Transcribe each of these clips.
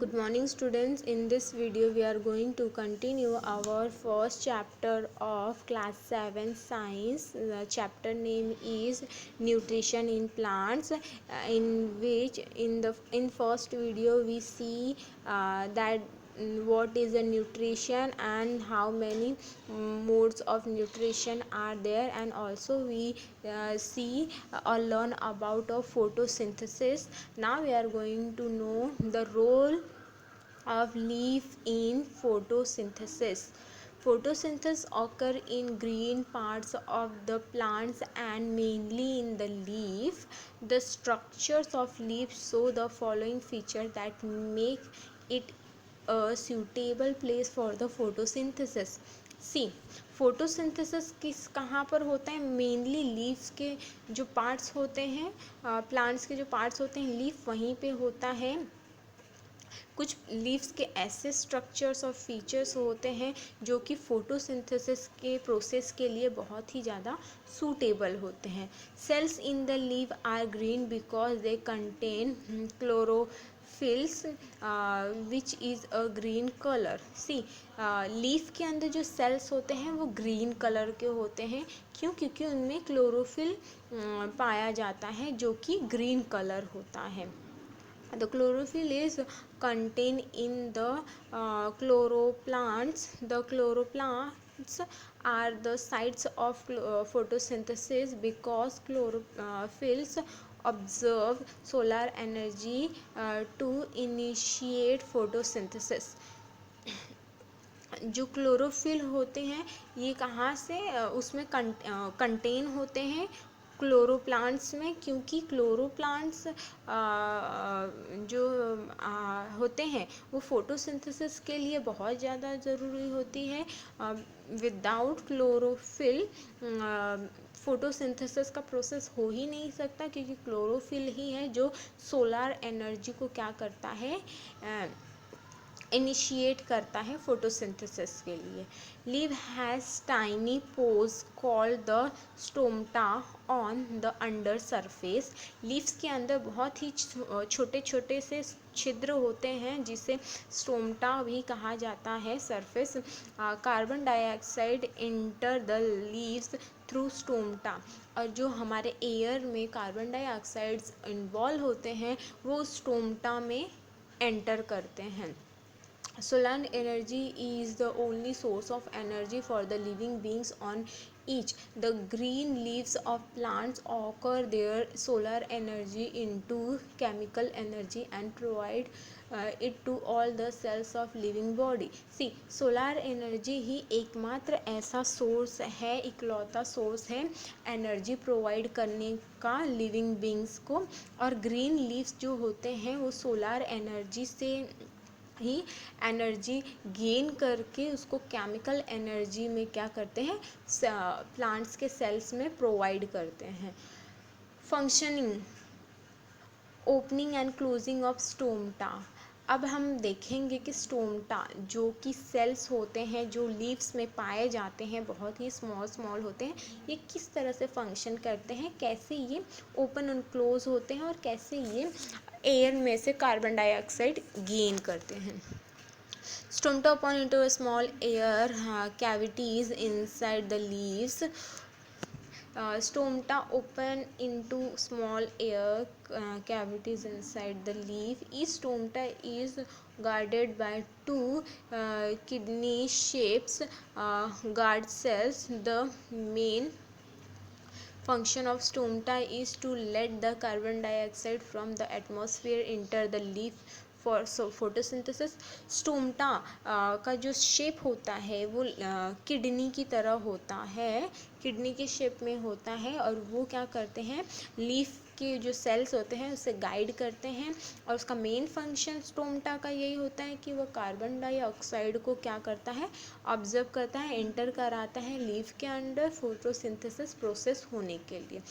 Good morning students. In this video we are going to continue our first chapter of class 7 science. The chapter name is nutrition in plants, in which in first video we see that what is a nutrition and how many modes of nutrition are there, and also we see or learn about photosynthesis. Now we are going to know the role of leaf in photosynthesis. Photosynthesis occur in green parts of the plants and mainly in the leaf. The structures of leaves show the following features that make it a suitable place for the photosynthesis. See photosynthesis कहाँ पर होता है? Mainly leaves के जो parts होते हैं, plants के जो पार्ट्स होते हैं, लीफ वहीं पे होता है. कुछ लीव्स के ऐसे स्ट्रक्चर्स और फीचर्स होते हैं जो कि फोटोसिंथेसिस के प्रोसेस के लिए बहुत ही ज़्यादा सूटेबल होते हैं. Cells in the leave are green because they contain chlorophylls which is a green colour. See leaf के अंदर जो सेल्स होते हैं वो ग्रीन कलर के होते हैं. क्यों? क्योंकि उनमें क्लोरोफिल पाया जाता है जो कि ग्रीन कलर होता है. The chlorophyll is contained in the chloroplasts. The chloroplasts are the sites of photosynthesis because chlorophylls absorb solar energy to initiate photosynthesis. जो क्लोरोफिल होते हैं ये कहाँ से उसमें कंटेन होते हैं? क्लोरोप्लांट्स में. क्योंकि क्लोरोप्लांट्स जो होते हैं वो फोटोसिंथेसिस के लिए बहुत ज़्यादा ज़रूरी होती है. विदाउट क्लोरोफिल फोटोसिंथेसिस का प्रोसेस हो ही नहीं सकता, क्योंकि क्लोरोफिल ही है जो सोलर एनर्जी को क्या करता है, इनिशिएट करता है फोटोसिंथेसिस के लिए. Leave has tiny pores called the stomata on the under surface. Leaves के अंदर बहुत ही छोटे छोटे से छिद्र होते हैं जिसे स्टोमटा भी कहा जाता है. Surface. Carbon dioxide enter the leaves through stomata. और जो हमारे एयर में कार्बन डाइऑक्साइड्स इन्वॉल्व होते हैं वो स्टोमटा में एंटर करते हैं. Solar energy is the only source of energy for the living beings on each. The green leaves of plants occur their solar energy into chemical energy and provide it to all the cells of living body. See, solar energy ही एकमात्र ऐसा source है, इकलौता source है energy provide करने का living beings को. और green leaves जो होते हैं वो सोलर एनर्जी से ही एनर्जी गेन करके उसको केमिकल एनर्जी में क्या करते हैं, प्लांट्स के सेल्स में प्रोवाइड करते हैं. Functioning, opening and closing of stomata. अब हम देखेंगे कि स्टोमटा जो कि सेल्स होते हैं जो लीव्स में पाए जाते हैं, बहुत ही स्मॉल होते हैं, ये किस तरह से फंक्शन करते हैं, कैसे ये ओपन एंड क्लोज होते हैं और कैसे ये एयर में से कार्बन डाइऑक्साइड गेन करते हैं. Stomata open into a small air cavities inside the leaves. Stomata open into small air cavities inside the leaf. Each stomata is guarded by two kidney shapes guard cells. The main function of stomata is to let the carbon dioxide from the atmosphere enter the leaf for photosynthesis. Stomata का जो shape होता है वो kidney की तरह होता है, kidney के शेप में होता है, और वो क्या करते हैं, लीफ के जो सेल्स होते हैं उसे गाइड करते हैं. और उसका मेन फंक्शन स्टोमटा का यही होता है कि वो कार्बन डाइऑक्साइड को क्या करता है, ऑब्जर्व करता है, एंटर कराता है लीफ के अंदर फोटोसिंथेसिस प्रोसेस होने के लिए.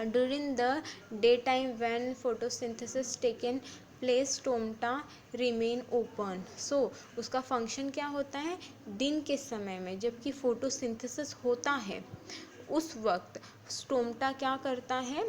During the day time when photosynthesis taken place stomata remain open. So उसका फंक्शन क्या होता है, दिन के समय में जबकि फोटोसिंथेसिस होता है उस वक्त स्टोमटा क्या करता है,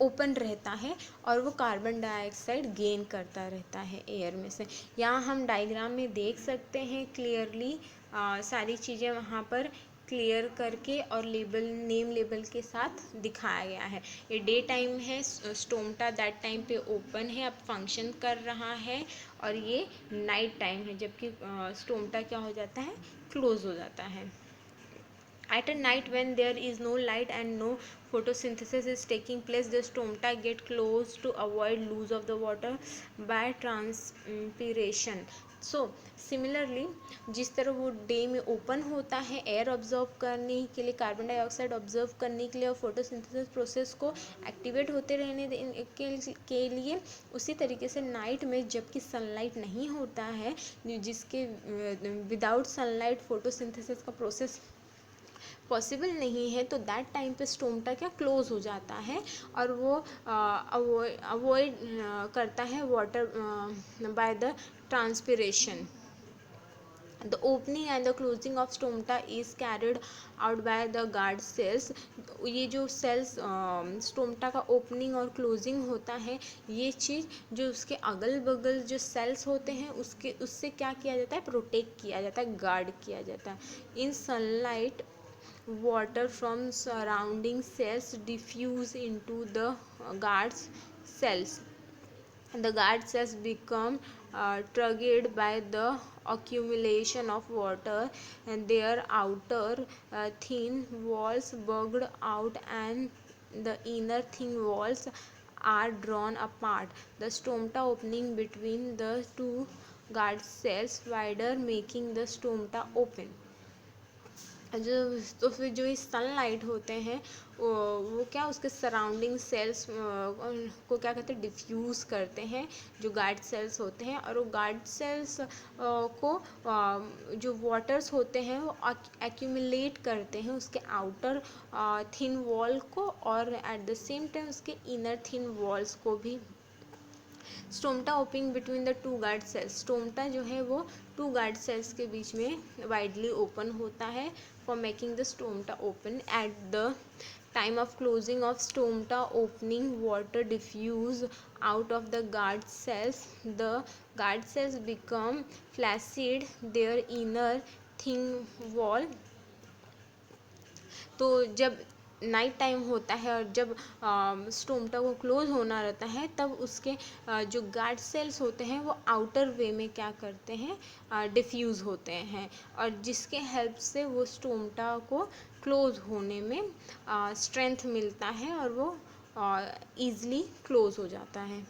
ओपन रहता है और वो कार्बन डाइऑक्साइड गेन करता रहता है एयर में से। यहाँ हम डायग्राम में देख सकते हैं क्लियरली सारी चीज़ें वहाँ पर क्लियर करके और लेबल नेम लेबल के साथ दिखाया गया है। ये डे टाइम है, स्टोमटा दैट टाइम पे ओपन है, अब फंक्शन कर रहा है, और ये नाइट टाइम है जबकि स्टोमटा क्या हो जाता है, क्लोज हो जाता है। At a night when there is no light and no photosynthesis is taking place, the stomata get closed to avoid loss of the water by transpiration. So similarly, जिस तरह वो डे में ओपन होता है air observe करने के लिए, carbon dioxide observe करने के लिए और फोटोसिंथेसिस प्रोसेस को एक्टिवेट होते रहने के लिए, उसी तरीके से नाइट में जबकि सनलाइट नहीं होता है, जिसके विदाउट सनलाइट फोटोसिंथेसिस का प्रोसेस पॉसिबल नहीं है, तो दैट टाइम पे स्टोमटा क्या क्लोज हो जाता है और वो अवॉइड करता है water by the transpiration. The opening and the closing of stomata is carried out by the guard cells. ये जो सेल्स स्टोमटा का ओपनिंग और क्लोजिंग होता है, ये चीज़ जो उसके अगल बगल जो सेल्स होते हैं उससे क्या किया जाता है, प्रोटेक्ट किया जाता है, गार्ड किया जाता है। इन sunlight water from surrounding cells diffuse into the guard cells. The guard cells become triggered by the accumulation of water, and their outer thin walls bugged out and the inner thin walls are drawn apart. The stomata opening between the two guard cells wider, making the stomata open. जो तो फिर जो इस sunlight होते हैं वो क्या उसके सराउंडिंग सेल्स को क्या कहते हैं, डिफ्यूज़ करते हैं, जो गार्ड सेल्स होते हैं, और वो गार्ड सेल्स को जो वाटर्स होते हैं वो एक्यूमुलेट करते हैं उसके आउटर थिन वॉल को, और एट द सेम टाइम उसके इनर थिन वॉल्स को भी। Stomata opening between the two guard cells, stomata जो है वो टू गार्ड सेल्स के बीच में वाइडली ओपन होता है for making the stomata open. At the time of closing of stomata opening, water diffuse out of the guard cells. The guard cells become flaccid, their inner thin wall। तो जब night time होता है और जब स्टोमटा को close होना रहता है, तब उसके जो गार्ड सेल्स होते हैं वो आउटर वे में क्या करते हैं, डिफ्यूज़ होते हैं, और जिसके हेल्प से वो स्टोमटा को क्लोज होने में स्ट्रेंथ मिलता है और वो ईज़िली क्लोज हो जाता है।